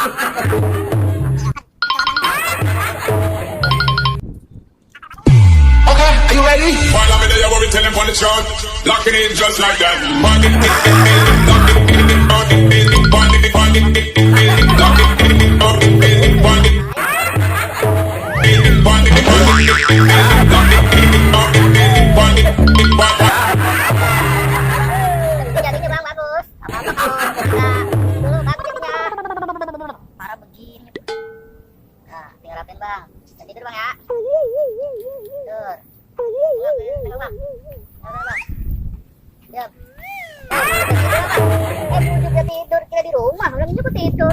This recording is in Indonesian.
Okay, are you ready? While I'm in there, what we tell them on the chart. Locking in just like that. Locking in, locking in, locking in, locking in, locking in, locking in, locking in. Jadinya bang bagus. Dulu bagus jadinya. Parah begini. Nah, tinggal rapin bang. Dan tidur bang ya. Tidur. Tidur bang. Diam. Juga tidur, kira di rumah. Udah juga tidur.